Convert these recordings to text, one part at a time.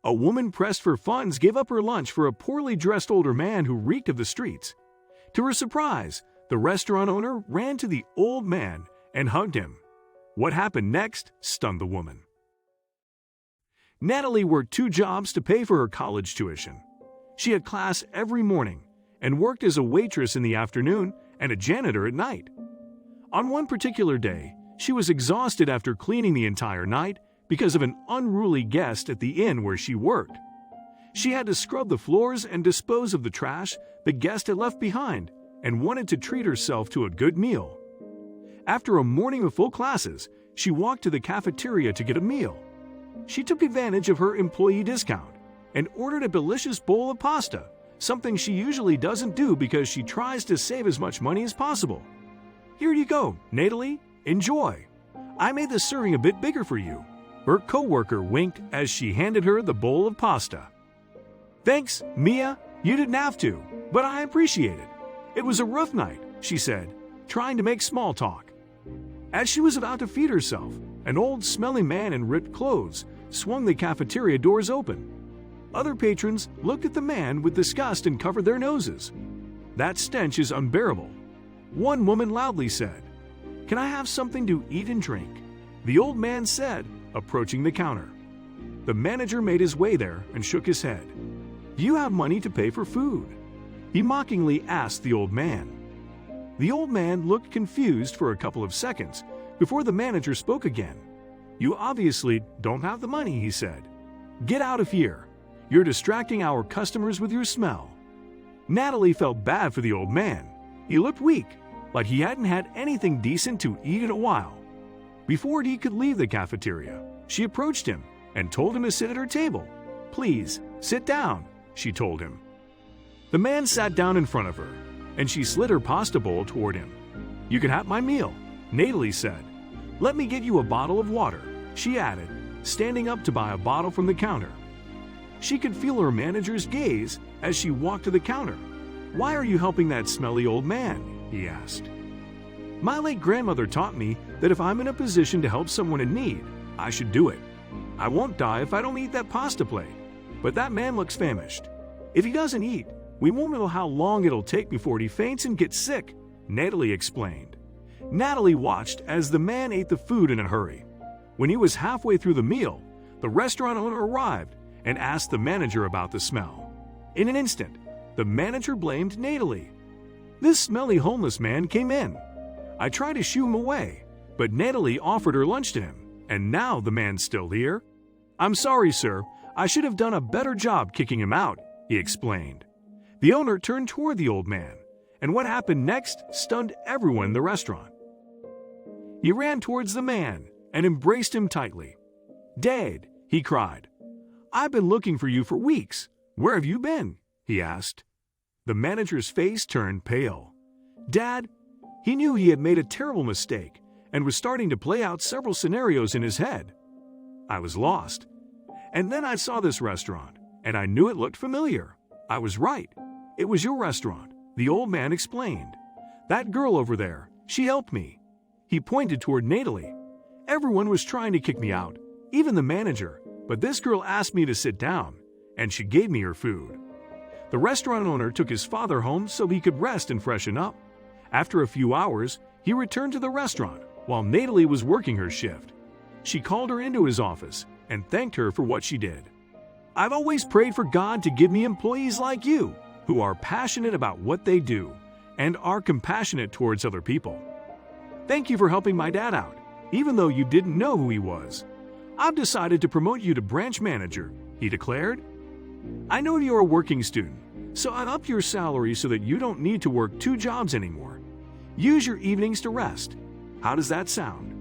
A woman pressed for funds gave up her lunch for a poorly dressed older man who reeked of the streets. To her surprise, the restaurant owner ran to the old man and hugged him. What happened next stunned the woman. Natalie worked 2 jobs to pay for her college tuition. She had class every morning and worked as a waitress in the afternoon and a janitor at night. On one particular day, she was exhausted after cleaning the entire night because of an unruly guest at the inn where she worked. She had to scrub the floors and dispose of the trash the guest had left behind and wanted to treat herself to a good meal. After a morning of full classes, she walked to the cafeteria to get a meal. She took advantage of her employee discount and ordered a delicious bowl of pasta, something she usually doesn't do because she tries to save as much money as possible. Here you go, Natalie. Enjoy. I made the serving a bit bigger for you. Her coworker winked as she handed her the bowl of pasta. Thanks, Mia. You didn't have to, but I appreciate it. It was a rough night, she said, trying to make small talk. As she was about to feed herself, an old smelly man in ripped clothes swung the cafeteria doors open. Other patrons looked at the man with disgust and covered their noses. That stench is unbearable. One woman loudly said, "Can I have something to eat and drink?" The old man said, approaching the counter. The manager made his way there and shook his head. "Do you have money to pay for food?" He mockingly asked the old man. The old man looked confused for a couple of seconds before the manager spoke again. "You obviously don't have the money," he said. "Get out of here. You're distracting our customers with your smell." Natalie felt bad for the old man. He looked weak, like he hadn't had anything decent to eat in a while. Before he could leave the cafeteria, she approached him and told him to sit at her table. "Please, sit down," she told him. The man sat down in front of her, and she slid her pasta bowl toward him. "You can have my meal," Natalie said. "Let me get you a bottle of water," she added, standing up to buy a bottle from the counter. She could feel her manager's gaze as she walked to the counter. "Why are you helping that smelly old man?" he asked. "My late grandmother taught me that if I'm in a position to help someone in need, I should do it. I won't die if I don't eat that pasta plate, but that man looks famished. If he doesn't eat, we won't know how long it'll take before he faints and gets sick," Natalie explained. Natalie watched as the man ate the food in a hurry. When he was halfway through the meal, the restaurant owner arrived and asked the manager about the smell. In an instant, the manager blamed Natalie. "This smelly homeless man came in. I tried to shoo him away, but Natalie offered her lunch to him, and now the man's still here. I'm sorry, sir. I should have done a better job kicking him out," he explained. The owner turned toward the old man, and what happened next stunned everyone in the restaurant. He ran towards the man and embraced him tightly. "Dad," he cried, "I've been looking for you for weeks. Where have you been?" he asked. The manager's face turned pale. Dad, he knew he had made a terrible mistake and was starting to play out several scenarios in his head. "I was lost. And then I saw this restaurant, and I knew it looked familiar. I was right. It was your restaurant," the old man explained. "That girl over there, she helped me." He pointed toward Natalie. "Everyone was trying to kick me out, even the manager, but this girl asked me to sit down, and she gave me her food." The restaurant owner took his father home so he could rest and freshen up. After a few hours, he returned to the restaurant while Natalie was working her shift. She called her into his office and thanked her for what she did. "I've always prayed for God to give me employees like you, who are passionate about what they do and are compassionate towards other people. Thank you for helping my dad out, even though you didn't know who he was. I've decided to promote you to branch manager," he declared. "I know you're a working student, so I've upped your salary so that you don't need to work 2 jobs anymore. Use your evenings to rest. How does that sound?"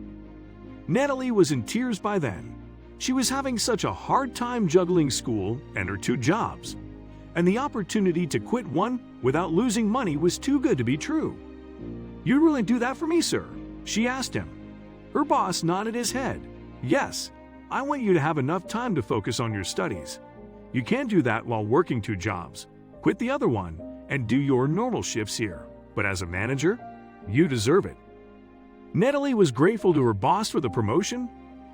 Natalie was in tears by then. She was having such a hard time juggling school and her 2 jobs, and the opportunity to quit one without losing money was too good to be true. "You'd really do that for me, sir?" she asked him. Her boss nodded his head. "Yes, I want you to have enough time to focus on your studies. You can't do that while working 2 jobs. Quit the other one and do your normal shifts here. But as a manager, you deserve it." Natalie was grateful to her boss for the promotion.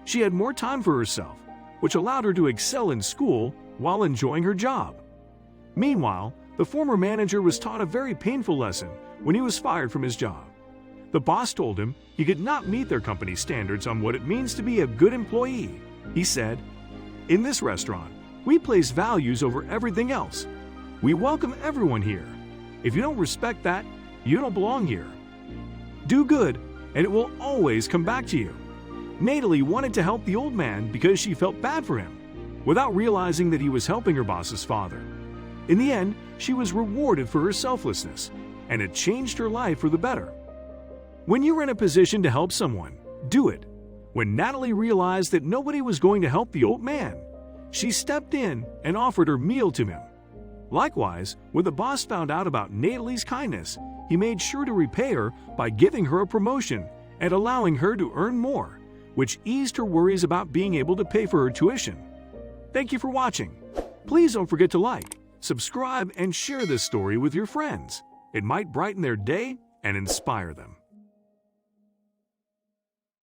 She had more time for herself, which allowed her to excel in school while enjoying her job. Meanwhile, the former manager was taught a very painful lesson when he was fired from his job. The boss told him he could not meet their company's standards on what it means to be a good employee. He said, "In this restaurant, we place values over everything else. We welcome everyone here. If you don't respect that, you don't belong here. Do good, and it will always come back to you." Natalie wanted to help the old man because she felt bad for him, without realizing that he was helping her boss's father. In the end, she was rewarded for her selflessness, and it changed her life for the better. When you're in a position to help someone, do it. When Natalie realized that nobody was going to help the old man, she stepped in and offered her meal to him. Likewise, when the boss found out about Natalie's kindness, he made sure to repay her by giving her a promotion and allowing her to earn more, which eased her worries about being able to pay for her tuition. Thank you for watching. Please don't forget to like, subscribe, and share this story with your friends. It might brighten their day and inspire them.